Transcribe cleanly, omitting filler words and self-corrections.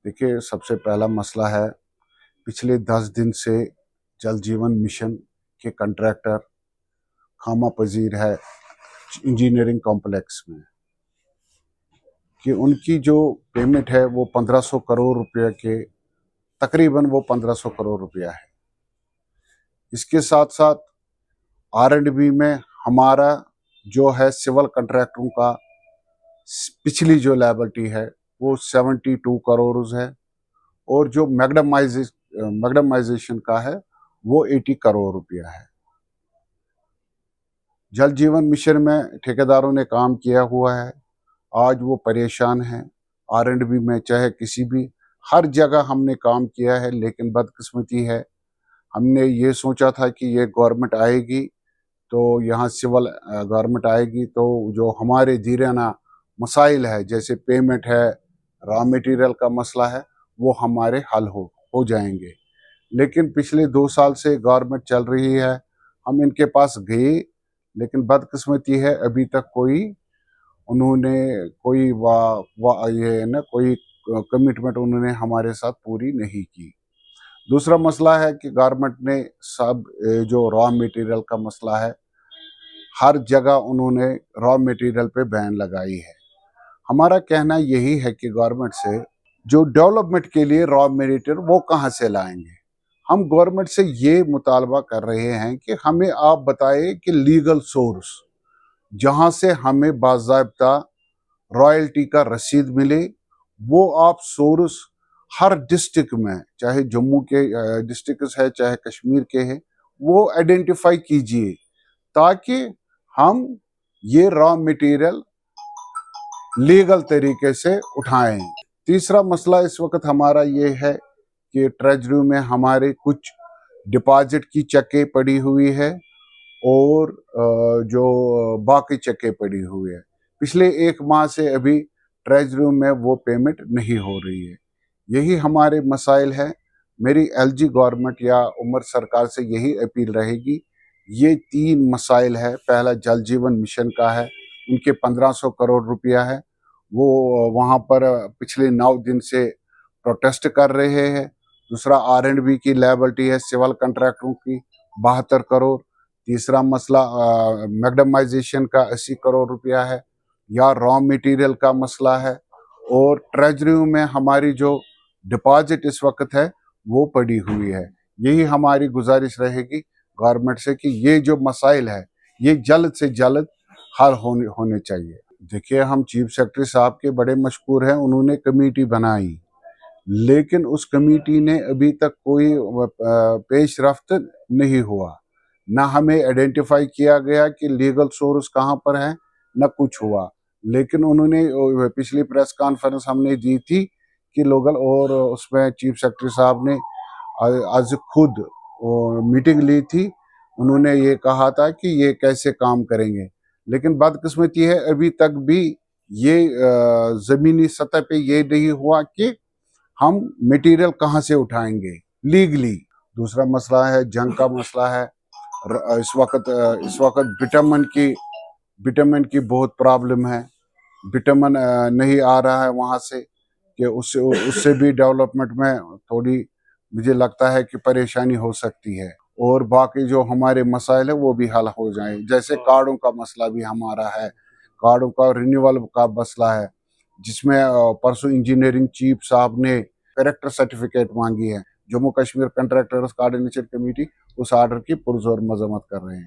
देखिए, सबसे पहला मसला है, पिछले 10 दिन से जल जीवन मिशन के कंट्रैक्टर खामा पजीर है इंजीनियरिंग कॉम्प्लेक्स में कि उनकी जो पेमेंट है वो 1500 करोड़ रुपये के तकरीबन वो 1500 करोड़ रुपया है। इसके साथ साथ R&B में हमारा जो है सिविल कंट्रैक्टरों का पिछली जो लायबिलिटी है वो 72 करोड़ है और जो मैग्डमाइजेशन का है वो 80 करोड़ रुपया है। जल जीवन मिशन में ठेकेदारों ने काम किया हुआ है, आज वो परेशान हैं। R&B में चाहे किसी भी हर जगह हमने काम किया है, लेकिन बदकिस्मती है, हमने ये सोचा था कि ये गवर्नमेंट आएगी तो यहाँ सिविल गवर्नमेंट आएगी तो जो हमारे दीराना मसाइल है जैसे पेमेंट है, रॉ मटेरियल का मसला है, वो हमारे हल हो जाएंगे। लेकिन पिछले 2 साल से गवर्नमेंट चल रही है, हम इनके पास गए, लेकिन बदकिस्मती है अभी तक उन्होंने कोई कोई कमिटमेंट उन्होंने हमारे साथ पूरी नहीं की। दूसरा मसला है कि गवर्नमेंट ने सब जो रॉ मटेरियल का मसला है, हर जगह उन्होंने रॉ मटेरियल पे बैन लगाई है। हमारा कहना यही है कि गवर्नमेंट से जो डेवलपमेंट के लिए रॉ मटेरियल वो कहाँ से लाएंगे। हम गवर्नमेंट से ये मुतालबा कर रहे हैं कि हमें आप बताएं कि लीगल सोर्स जहाँ से हमें बाज़ाब्ता रॉयल्टी का रसीद मिले, वो आप सोर्स हर डिस्ट्रिक्ट में, चाहे जम्मू के डिस्ट्रिक्ट है चाहे कश्मीर के हैं, वो आइडेंटिफाई कीजिए ताकि हम ये रॉ मटेरियल लीगल तरीके से उठाएं। तीसरा मसला इस वक्त हमारा ये है कि ट्रेजरी में हमारे कुछ डिपॉजिट की चेकें पड़ी हुई है और जो बाकी चेकें पड़ी हुई है। पिछले 1 माह से अभी ट्रेजरी में वो पेमेंट नहीं हो रही है। यही हमारे मसाइल है। मेरी LG गवर्नमेंट या उमर सरकार से यही अपील रहेगी, ये 3 मसाइल है। पहला जल जीवन मिशन का है, उनके 1500 करोड़ रुपया है, वो वहाँ पर पिछले 9 दिन से प्रोटेस्ट कर रहे हैं। दूसरा R&B की लायबिलिटी है सिविल कंट्रैक्टरों की 72 करोड़। तीसरा मसला मैग्डमाइजेशन का 80 करोड़ रुपया है, या रॉ मटेरियल का मसला है, और ट्रेजरी में हमारी जो डिपॉजिट इस वक्त है वो पड़ी हुई है। यही हमारी गुजारिश रहेगी गवर्नमेंट से कि ये जो मसाइल है ये जल्द से जल्द हल होने चाहिए। देखिए, हम चीफ सेक्रेटरी साहब के बड़े मशहूर हैं, उन्होंने कमेटी बनाई, लेकिन उस कमेटी ने अभी तक कोई पेशरफ्त नहीं हुआ। ना हमें आइडेंटिफाई किया गया कि लीगल सोर्स कहाँ पर है, ना कुछ हुआ। लेकिन उन्होंने पिछली प्रेस कॉन्फ्रेंस हमने दी थी कि लोगल, और उसमें चीफ सेक्रेटरी साहब ने आज खुद मीटिंग ली थी। उन्होंने ये कहा था कि ये कैसे काम करेंगे, लेकिन बदकिस्मती है अभी तक भी ये ज़मीनी सतह पे ये नहीं हुआ कि हम मटेरियल कहाँ से उठाएंगे लीगली। दूसरा मसला है जंग का मसला है। इस वक्त विटामिन की बहुत प्रॉब्लम है। विटामिन नहीं आ रहा है वहाँ से, कि उससे भी डेवलपमेंट में थोड़ी मुझे लगता है कि परेशानी हो सकती है। और बाकी जो हमारे मसाइल है वो भी हल हो जाए, जैसे कार्डों का मसला भी हमारा है, कार्डों का रिन्यूअल का मसला है, जिसमें परसों इंजीनियरिंग चीफ साहब ने करेक्टर सर्टिफिकेट मांगी है। Jammu Kashmir contractors coordination committee उस आर्डर की पुरजोर मजम्मत कर रहे हैं।